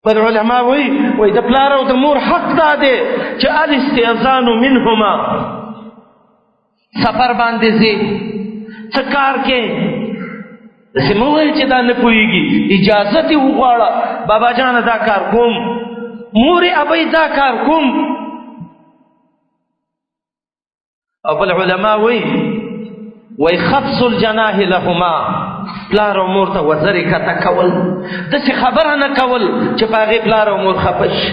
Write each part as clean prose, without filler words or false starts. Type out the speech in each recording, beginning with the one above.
پر علماء وی د پلار او د مور حق دا دی چې الاستئذان منهما سفر باندې ځي څه کار کې داسې مه وایي چې دا نه پوهېږي اجازه دې وغواړه بابا جانه دا کار کوم مورې ابۍ دا کار کوم. او بل علماء وی خفض الجناح لهما پلار او مور ته وزرې کته کول داسې خبره نه کول چې په هغې پلار او مور خفه شي.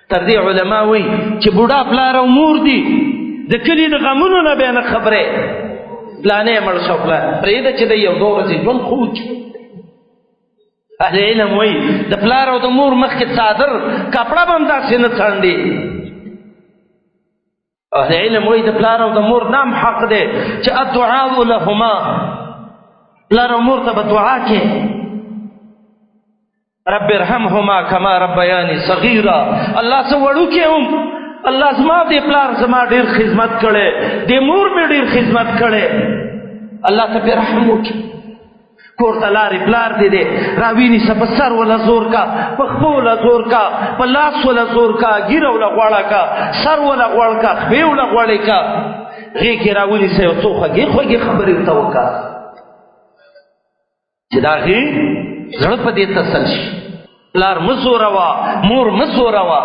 تر دې علما وایي چې بوډا پلار او مور دي د کلي د غمونو نه بیا نه خبرې پلانې مړ شو پرېږده چې د یو دوه ورځې ژوند خو وکړي. اهل علم وایي د پلار او د مور مخکې څادر کپړه به هم داسې نه څانډي. اهل علم وایي د پلار او د مور نام حق دی چې الدعاء لهما پلار او مور ته به دعا کې رب ارحمهما کما ربیانی صغیرا الله څه وړوکی هم الله زما دې پلار زما ډېر خدمت کړی دې مور مې ډېر خدمت کړی الله ته پې رحم وکړي. کور ته لارې پلار دې دی راوینیسه په سر وله زور کا په خپو وله زور کا په لاس وله زور کا ږیره وله غوړه کا سر وله غوړ کا خپې وله غوړې کا غېږ کې راونیسه یو څو خوږې خوږې خبرې ورته وکړه چې دا هغې زړه په دې تسل شي. پلار مه زوروه مور مه زوروه